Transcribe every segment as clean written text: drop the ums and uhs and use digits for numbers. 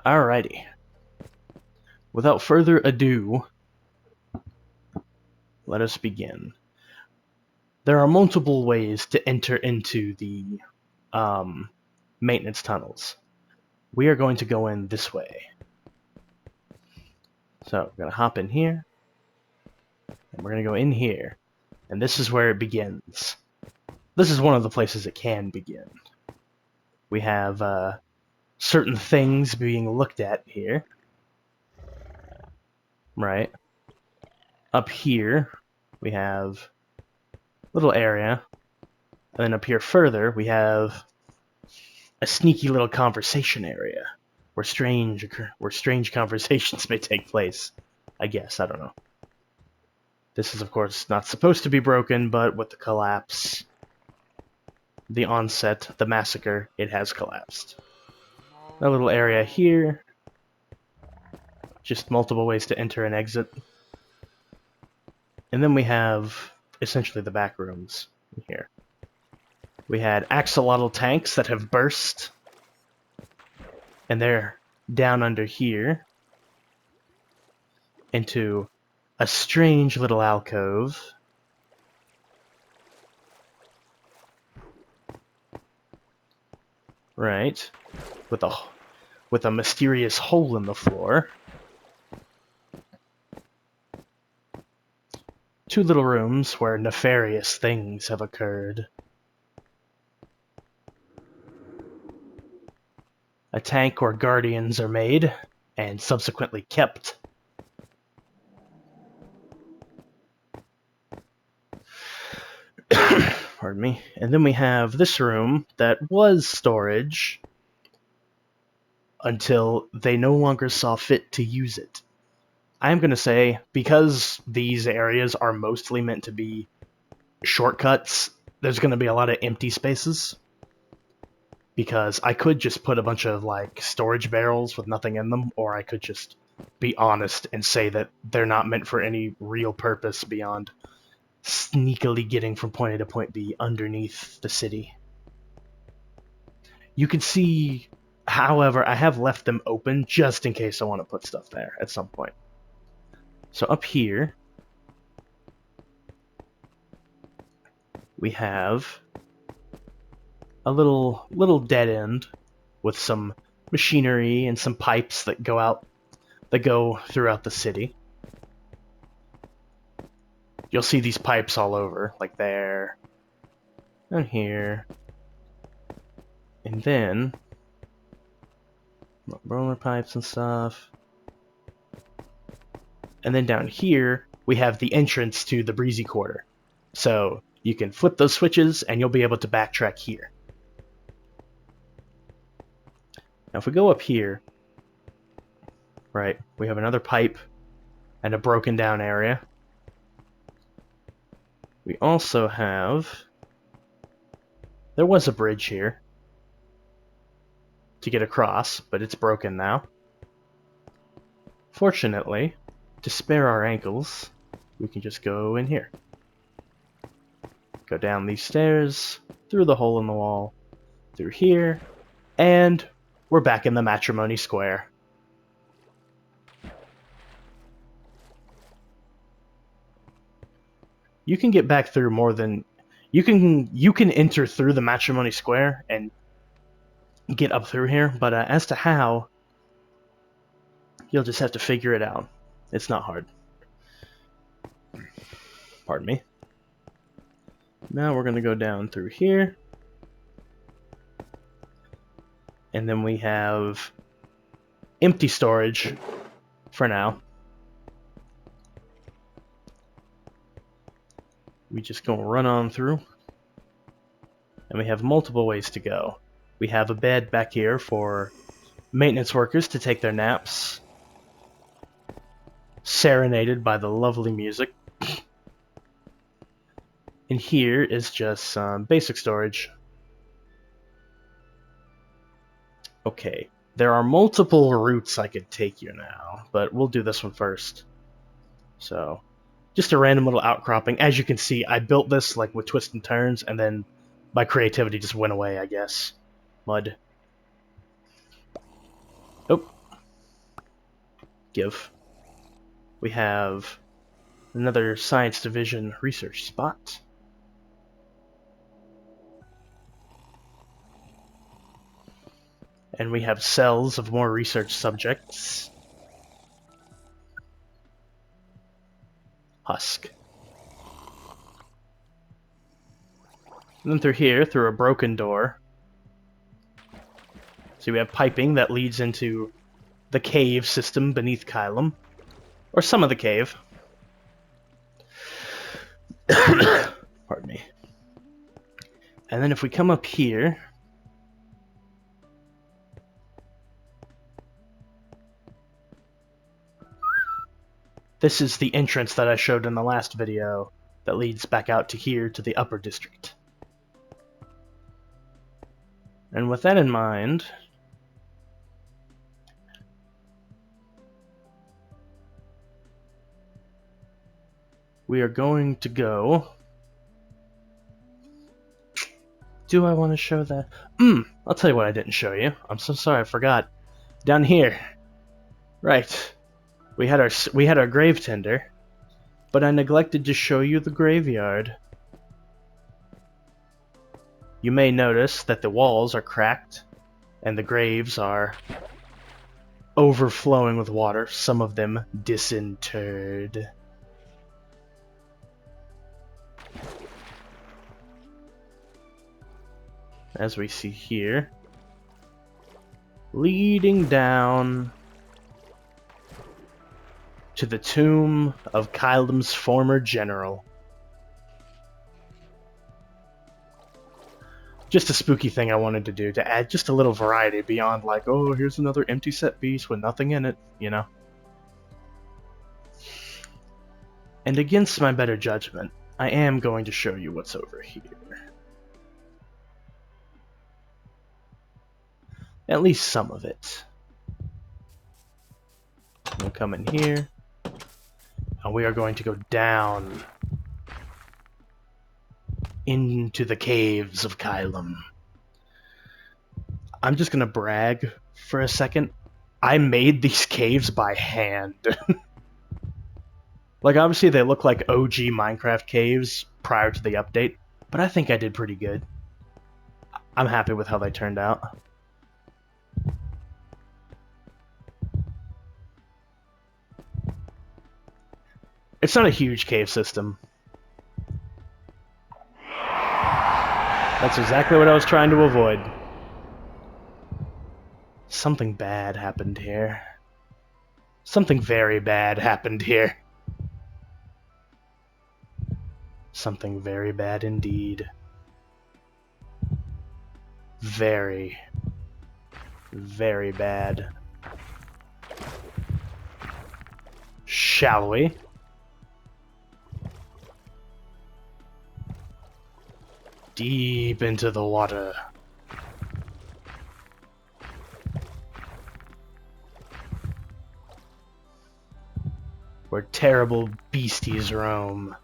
Alrighty. Without further ado, let us begin. There are multiple ways to enter into the maintenance tunnels. We are going to go in this way. So, we're going to hop in here, and we're going to go in here, and this is where it begins. This is one of the places it can begin. We have certain things being looked at here. Right. Up here, we have a little area, and then up here further, we have a sneaky little conversation area where strange conversations may take place. I guess, I don't know. This is, of course, not supposed to be broken, but with the collapse, the onset, the massacre, it has collapsed. A little area here. Just multiple ways to enter and exit. And then we have, essentially, the back rooms here. We had axolotl tanks that have burst. And they're down under here. Into a strange little alcove. Right. With a mysterious hole in the floor. Two little rooms where nefarious things have occurred. A tank where guardians are made, and subsequently kept. Pardon me. And then we have this room that was storage until they no longer saw fit to use it. I'm going to say, because these areas are mostly meant to be shortcuts, there's going to be a lot of empty spaces. Because I could just put a bunch of, like, storage barrels with nothing in them, or I could just be honest and say that they're not meant for any real purpose beyond sneakily getting from point A to point B underneath the city. You can see, however, I have left them open just in case I want to put stuff there at some point. So up here, we have a little dead end with some machinery and some pipes that go throughout the city. You'll see these pipes all over, like there, and here, and then roller pipes and stuff. And then down here, we have the entrance to the Breezy Quarter. So you can flip those switches, and you'll be able to backtrack here. Now if we go up here, right, we have another pipe and a broken down area. We also have, there was a bridge here to get across, but it's broken now. Fortunately, to spare our ankles, we can just go in here. Go down these stairs, through the hole in the wall, through here, and we're back in the Matrimony Square. You can get back through more than... You can enter through the Matrimony Square and get up through here, but as to how, you'll just have to figure it out. It's not hard. Pardon me. Now we're going to go down through here. And then we have empty storage for now. We just go run on through. And we have multiple ways to go. We have a bed back here for maintenance workers to take their naps. Serenaded by the lovely music. And here is just some basic storage. Okay, there are multiple routes I could take you now, but we'll do this one first. So, just a random little outcropping. As you can see, I built this like with twists and turns, and then my creativity just went away, I guess. Mud. Oh, we have another Science Division research spot. And we have cells of more research subjects. Husk. And then through here, through a broken door. So we have piping that leads into the cave system beneath Caelum. Or some of the cave. Pardon me. And then if we come up here, this is the entrance that I showed in the last video that leads back out to here to the upper district. And with that in mind, we are going to go... Do I want to show that? I'll tell you what I didn't show you. I'm so sorry, I forgot. Down here. Right. We had our grave tender, but I neglected to show you the graveyard. You may notice that the walls are cracked, and the graves are overflowing with water, some of them disinterred. As we see here, leading down to the tomb of Caelum's former general. Just a spooky thing I wanted to do, to add just a little variety beyond like, oh, here's another empty set piece with nothing in it, you know? And against my better judgment, I am going to show you what's over here. At least some of it. We'll come in here, and we are going to go down into the caves of Caelum. I'm just gonna brag for a second. I made these caves by hand. Like, obviously they look like OG Minecraft caves prior to the update, but I think I did pretty good. I'm happy with how they turned out. It's not a huge cave system. That's exactly what I was trying to avoid. Something bad happened here. Something very bad happened here. Something very bad indeed. Very, very bad. Shall we? Deep into the water. Where terrible beasties roam.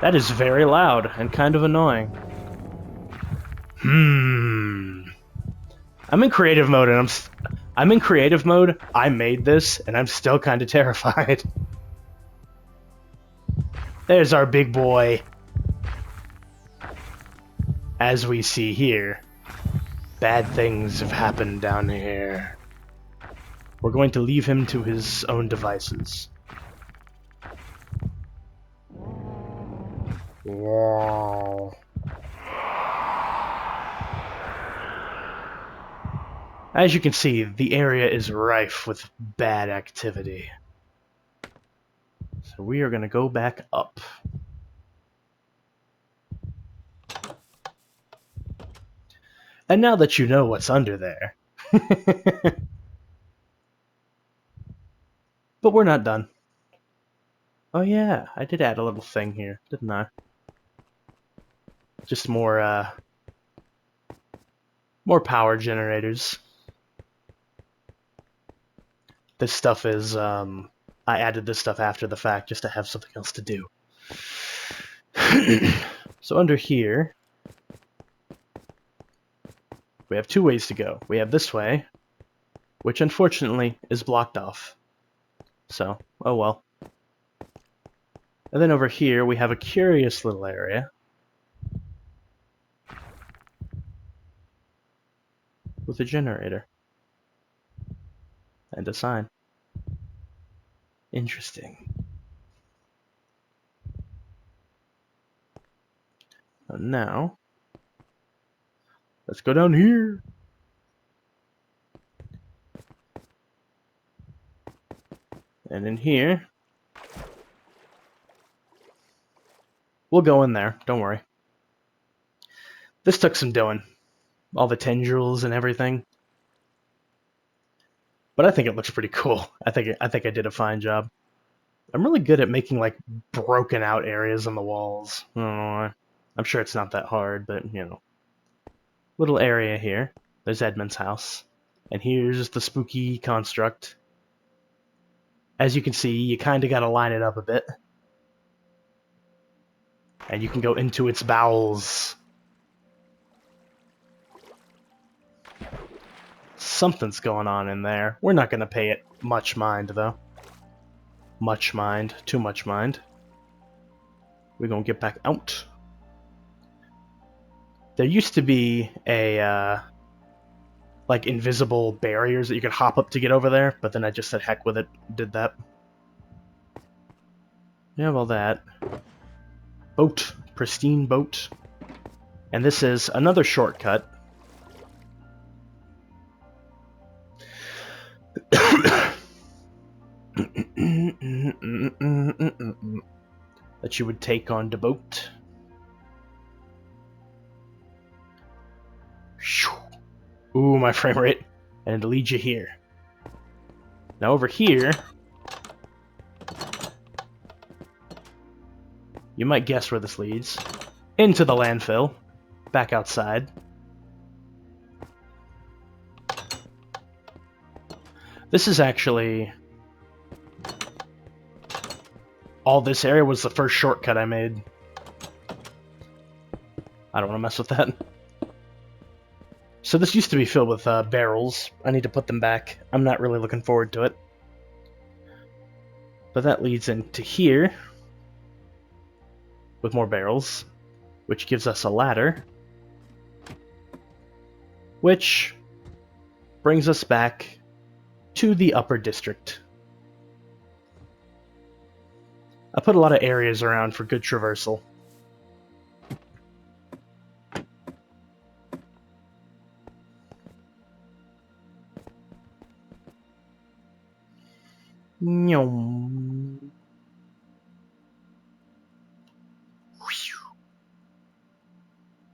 That is very loud and kind of annoying. I'm in creative mode, and I'm in creative mode. I made this, and I'm still kind of terrified. There's our big boy. As we see here, bad things have happened down here. We're going to leave him to his own devices. Wow. As you can see, the area is rife with bad activity. So we are going to go back up. And now that you know what's under there... But we're not done. Oh yeah, I did add a little thing here, didn't I? Just more power generators. This stuff is, I added this stuff after the fact just to have something else to do. So under here, we have two ways to go. We have this way, which unfortunately is blocked off. So, oh well. And then over here, we have a curious little area with a generator and a sign. Interesting. And now, let's go down here. And in here, we'll go in there, don't worry. This took some doing. All the tendrils and everything. But I think it looks pretty cool. I think I did a fine job. I'm really good at making like broken out areas on the walls. I don't know why. I'm sure it's not that hard, but you know. Little area here. There's Edmund's house. And here's the spooky construct. As you can see, you kind of got to line it up a bit. And you can go into its bowels. Something's going on in there. We're not going to pay it much mind, though. Much mind. Too much mind. We're going to get back out. There used to be a, like, invisible barriers that you could hop up to get over there, but then I just said heck with it, did that. You have all that. Boat. Pristine boat. And this is another shortcut. That you would take on the boat. Ooh, my frame rate. And it'll lead you here. Now over here, you might guess where this leads. Into the landfill. Back outside. This is actually... all this area was the first shortcut I made. I don't want to mess with that. So this used to be filled with barrels. I need to put them back. I'm not really looking forward to it. But that leads into here. With more barrels. Which gives us a ladder. Which brings us back to the upper district. I put a lot of areas around for good traversal.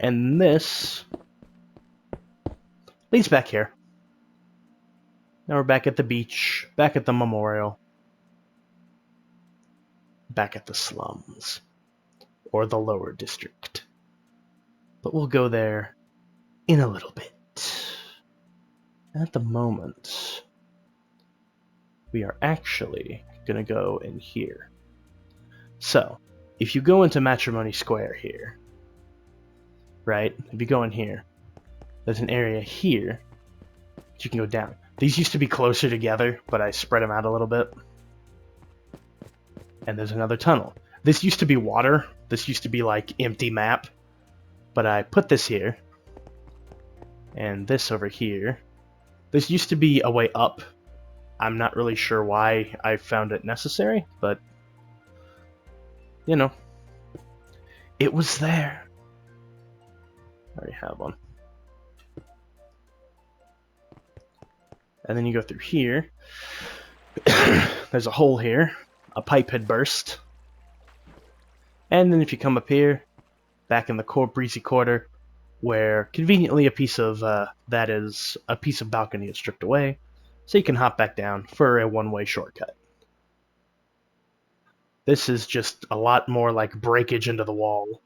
And this leads back here. Now we're back at the beach, back at the memorial, back at the slums, or the lower district. But we'll go there in a little bit. At the moment, we are actually going to go in here. So, if you go into Matrimony Square here, right, if you go in here, there's an area here that you can go down. These used to be closer together, but I spread them out a little bit. And there's another tunnel. This used to be water. This used to be like empty map. But I put this here. And this over here. This used to be a way up. I'm not really sure why I found it necessary, but you know, it was there. I already have one. And then you go through here. There's a hole here. A pipe had burst. And then if you come up here, back in the breezy quarter, where conveniently a piece of balcony is stripped away, so you can hop back down for a one-way shortcut. This is just a lot more like breakage into the wall.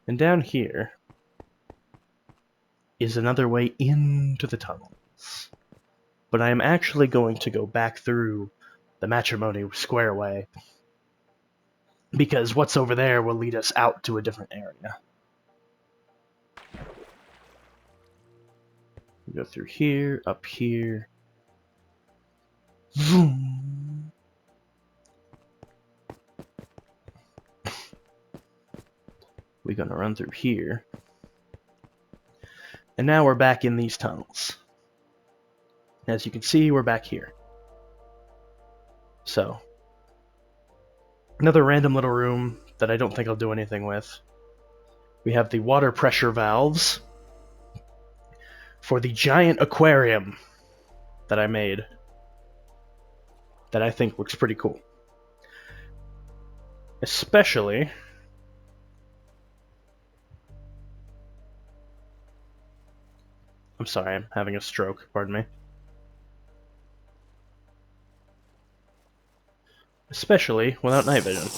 And down here is another way into the tunnels. But I am actually going to go back through the matrimony square way, because what's over there will lead us out to a different area. We go through here, up here. Zoom. We're gonna run through here. And now we're back in these tunnels. As you can see, we're back here. So, another random little room that I don't think I'll do anything with. We have the water pressure valves for the giant aquarium that I made, that I think looks pretty cool. Especially I'm sorry, I'm having a stroke, pardon me. Especially without night vision.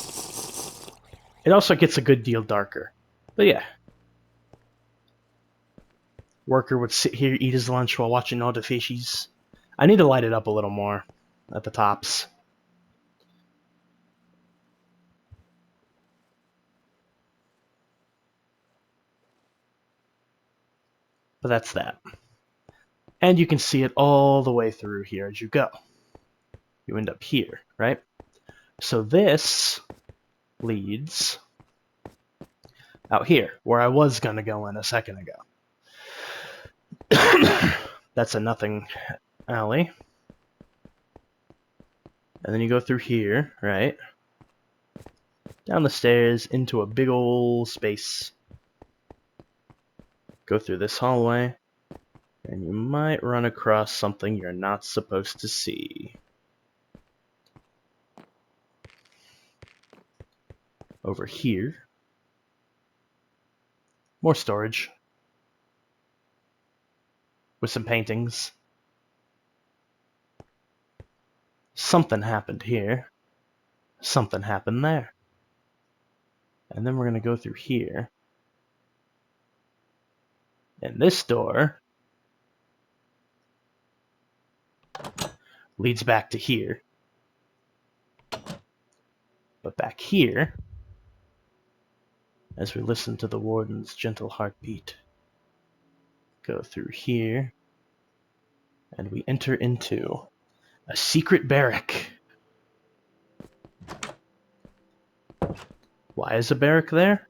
It also gets a good deal darker. But yeah. Worker would sit here, eat his lunch while watching all the fishies. I need to light it up a little more at the tops. But that's that. And you can see it all the way through here as you go. You end up here, right? So this leads out here, where I was going to go in a second ago. That's a nothing alley. And then you go through here, right? Down the stairs into a big old space. Go through this hallway, and you might run across something you're not supposed to see. Over here, more storage with some paintings. Something happened here. Something happened there. And then we're going to go through here. And this door leads back to here. But back here, as we listen to the warden's gentle heartbeat, go through here, and we enter into a secret barrack. Why is a barrack there?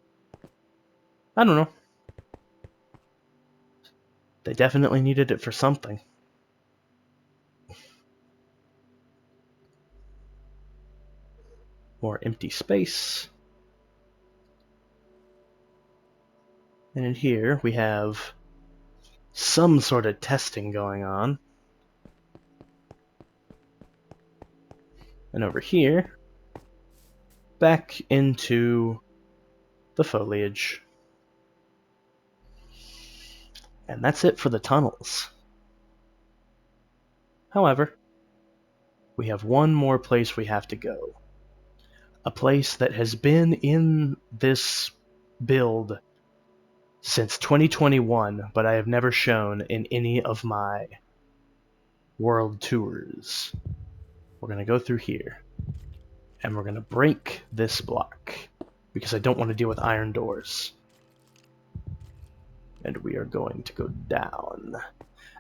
I don't know. They definitely needed it for something. More empty space. And in here we have some sort of testing going on. And over here, back into the foliage. And that's it for the tunnels. However, we have one more place we have to go. A place that has been in this build since 2021, but I have never shown in any of my world tours. We're going to go through here, and we're going to break this block, because I don't want to deal with iron doors. And we are going to go down.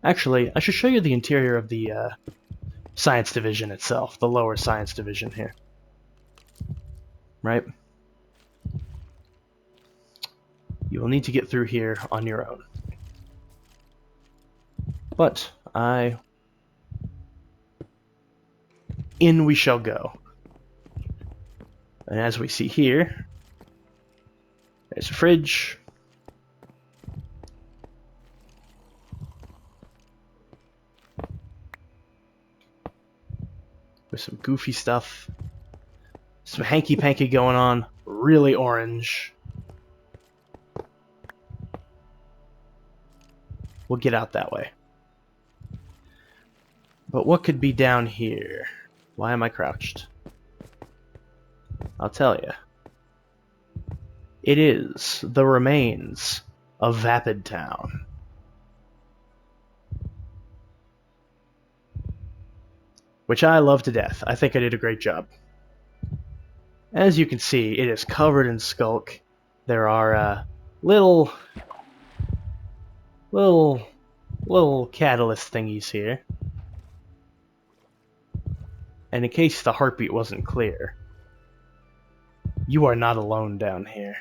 Actually, I should show you the interior of the science division itself, the lower science division here. Right? You will need to get through here on your own. But in we shall go. And as we see here, there's a fridge. With some goofy stuff. Some hanky-panky going on. Really orange. We'll get out that way. But what could be down here? Why am I crouched? I'll tell you. It is the remains of Vapid Town. which I love to death. I think I did a great job. As you can see, it is covered in skulk. There are little catalyst thingies here. And in case the heartbeat wasn't clear, you are not alone down here.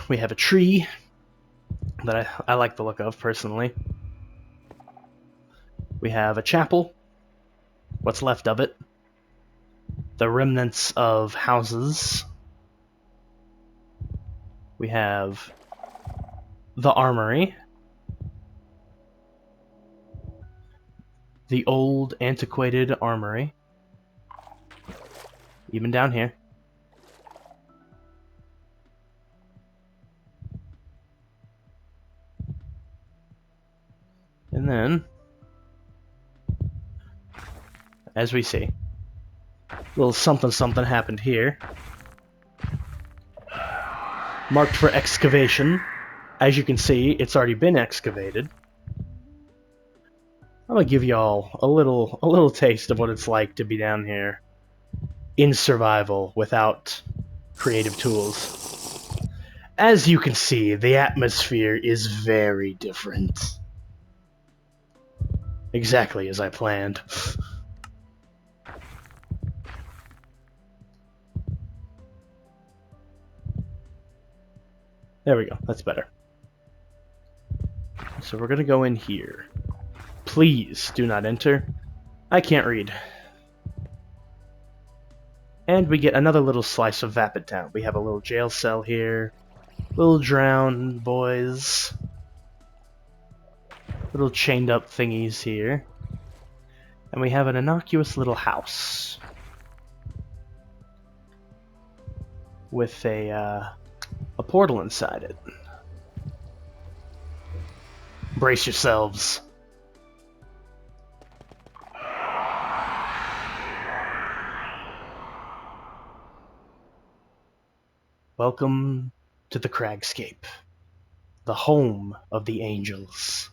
We have a tree that I like the look of, personally. We have a chapel, what's left of it, the remnants of houses. We have the armory, the old antiquated armory, even down here. And then, as we see, a little something something happened here. Marked for excavation. As you can see, it's already been excavated. I'm gonna give y'all a little taste of what it's like to be down here in survival without creative tools. As you can see, the atmosphere is very different. Exactly as I planned. There we go, that's better. So we're gonna go in here. Please do not enter. I can't read. And we get another little slice of Vapid Town. We have a little jail cell here. Little drowned boys. Little chained up thingies here. And we have an innocuous little house. With a portal inside it. Brace yourselves. Welcome to the Cragscape, the home of the angels.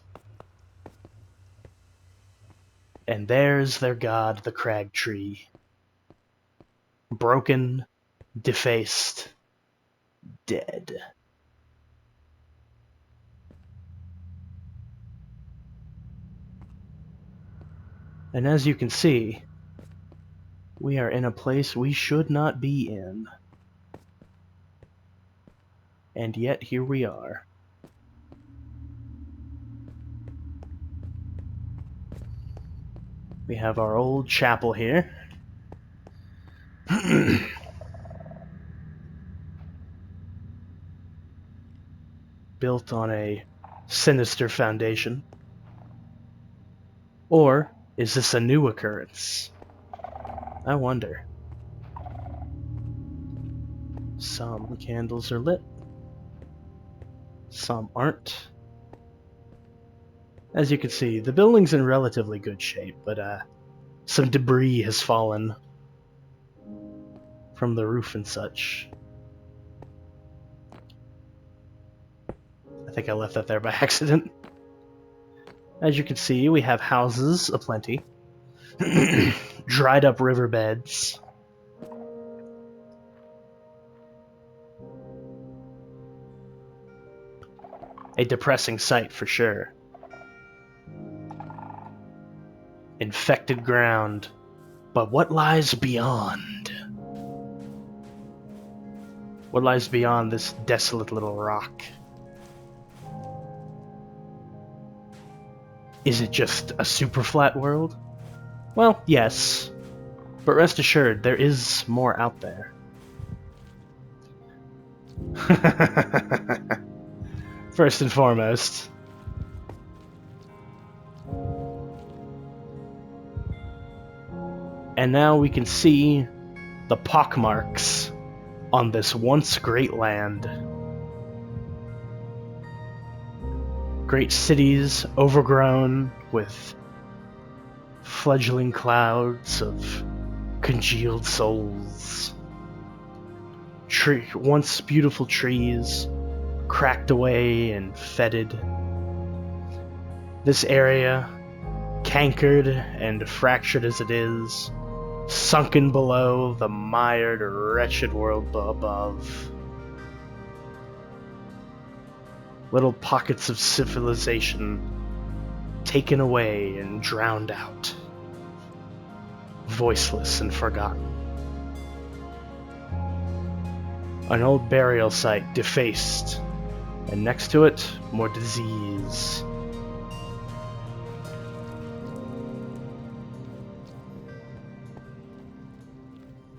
And there's their god, the crag tree. Broken, defaced, dead. And as you can see, we are in a place we should not be in. And yet, here we are. We have our old chapel here. Built on a sinister foundation. Or is this a new occurrence? I wonder. Some candles are lit. Some aren't. As you can see, the building's in relatively good shape, but some debris has fallen from the roof and such. I think I left that there by accident. As you can see, we have houses aplenty. Dried up riverbeds. A depressing sight for sure. Infected ground. But what lies beyond? What lies beyond this desolate little rock? Is it just a super flat world? Well, yes. But rest assured, there is more out there. First and foremost. And now we can see the pockmarks on this once great land. Great cities overgrown with fledgling clouds of congealed souls. Once beautiful trees, cracked away and fetid. This area, cankered and fractured as it is, sunken below the mired, wretched world above. Little pockets of civilization taken away and drowned out, voiceless and forgotten. An old burial site defaced, and next to it, more disease.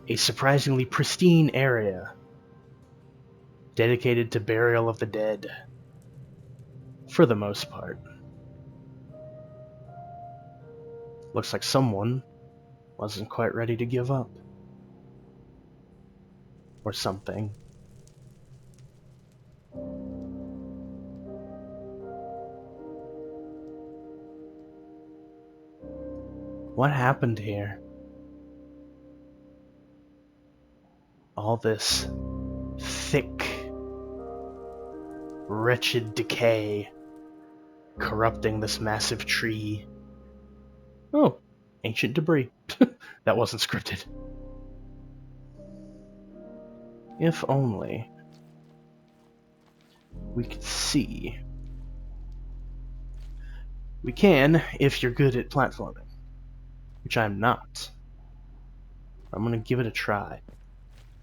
A surprisingly pristine area dedicated to burial of the dead, for the most part. Looks like someone wasn't quite ready to give up. Or something. What happened here? All this thick, wretched decay corrupting this massive tree. Oh, ancient debris. That wasn't scripted. If only we could see. We can if you're good at platforming, which I'm not. I'm gonna give it a try.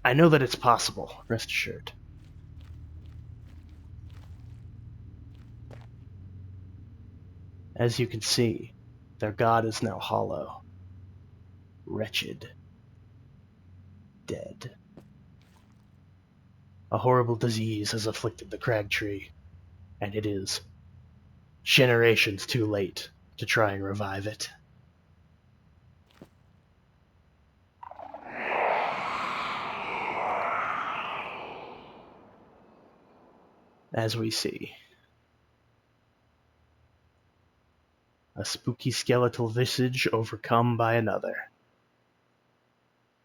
I know that it's possible, rest assured. As you can see, their god is now hollow, wretched, dead. A horrible disease has afflicted the crag tree, and it is generations too late to try and revive it. As we see, a spooky skeletal visage overcome by another.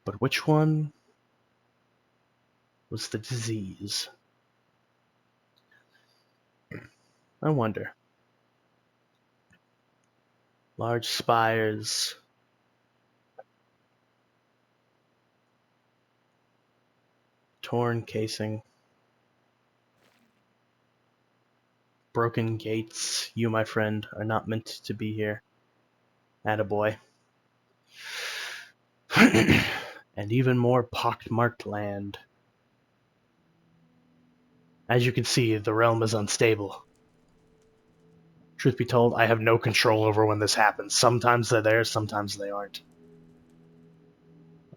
But which one was the disease? I wonder. Large spires, torn casing, broken gates. You, my friend, are not meant to be here. Attaboy. And even more pockmarked land. As you can see, the realm is unstable. Truth be told, I have no control over when this happens. Sometimes they're there, sometimes they aren't.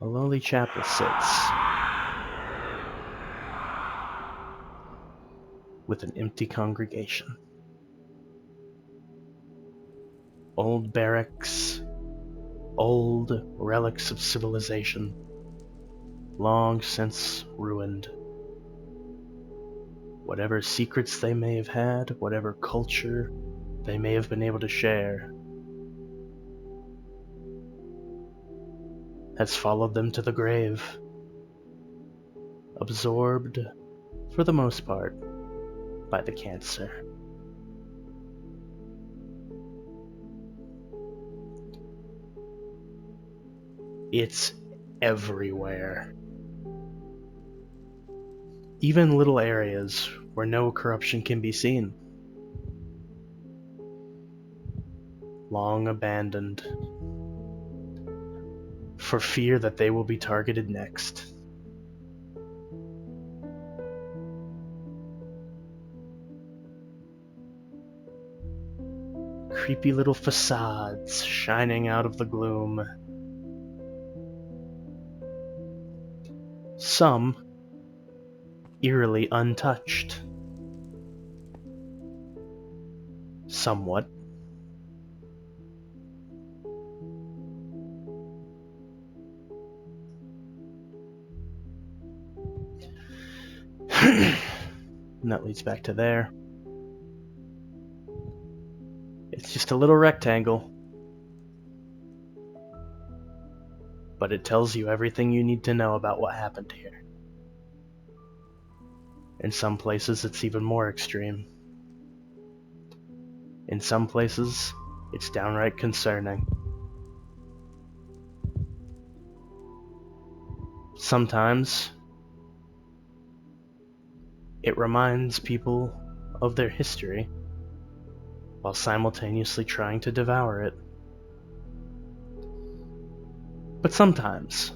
A lowly chapel sits with an empty congregation. Old barracks, old relics of civilization, long since ruined. Whatever secrets they may have had, whatever culture they may have been able to share, has followed them to the grave, absorbed, for the most part, by the cancer. It's everywhere. Even little areas where no corruption can be seen. Long abandoned, for fear that they will be targeted next. Creepy little facades shining out of the gloom. Some eerily untouched. Somewhat. And that leads back to there. It's just a little rectangle, but it tells you everything you need to know about what happened here. In some places, it's even more extreme. In some places, it's downright concerning. Sometimes, it reminds people of their history while simultaneously trying to devour it. But sometimes,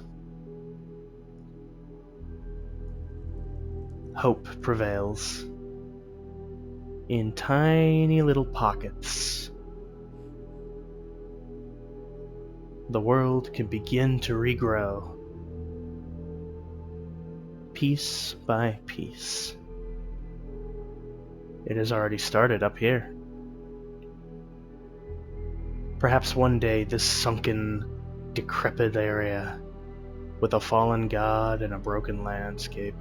hope prevails in tiny little pockets. The world can begin to regrow, piece by piece. It has already started up here. Perhaps one day this sunken, decrepit area, with a fallen god and a broken landscape,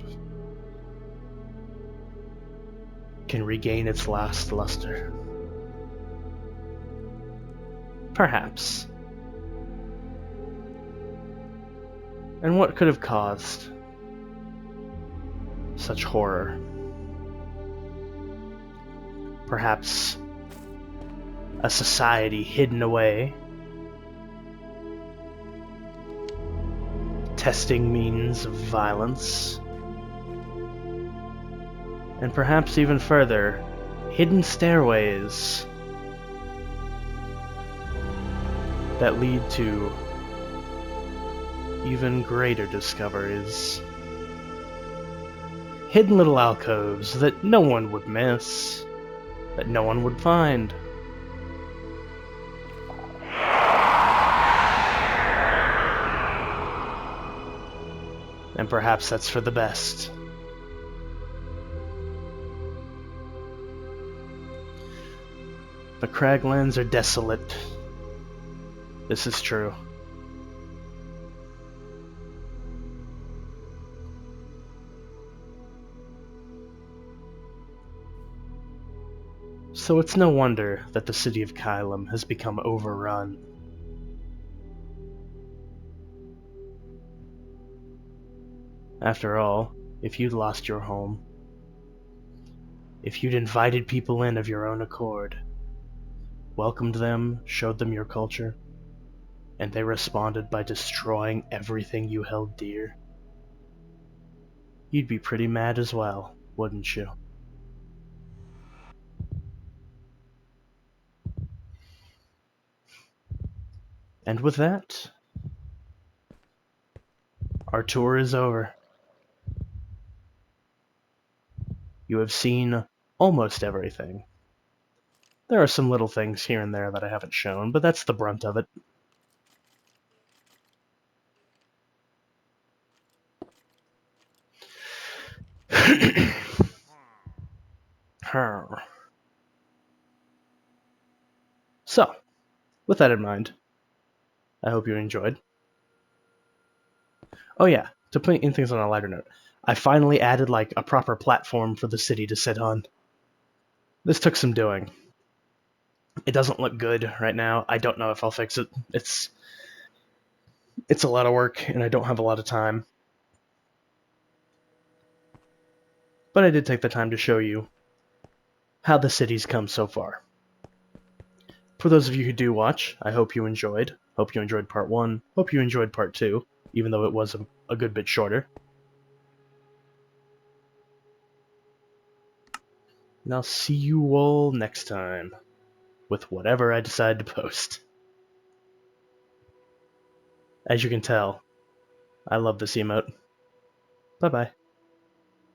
can regain its last luster. Perhaps. And what could have caused such horror? Perhaps a society hidden away, testing means of violence, and perhaps even further, hidden stairways that lead to even greater discoveries. Hidden little alcoves that no one would miss, that no one would find. And perhaps that's for the best. The Craglands are desolate. This is true. So it's no wonder that the city of Caelum has become overrun. After all, if you'd lost your home, if you'd invited people in of your own accord, welcomed them, showed them your culture, and they responded by destroying everything you held dear, you'd be pretty mad as well, wouldn't you? And with that, our tour is over. You have seen almost everything. There are some little things here and there that I haven't shown, but that's the brunt of it. So, with that in mind, I hope you enjoyed. Oh yeah, to put in things on a lighter note, I finally added like a proper platform for the city to sit on. This took some doing. It doesn't look good right now. I don't know if I'll fix it. It's a lot of work and I don't have a lot of time. But I did take the time to show you how the city's come so far. For those of you who do watch, I hope you enjoyed. Hope you enjoyed part 1. Hope you enjoyed part 2, even though it was a good bit shorter. And I'll see you all next time, with whatever I decide to post. As you can tell, I love this emote. Bye-bye.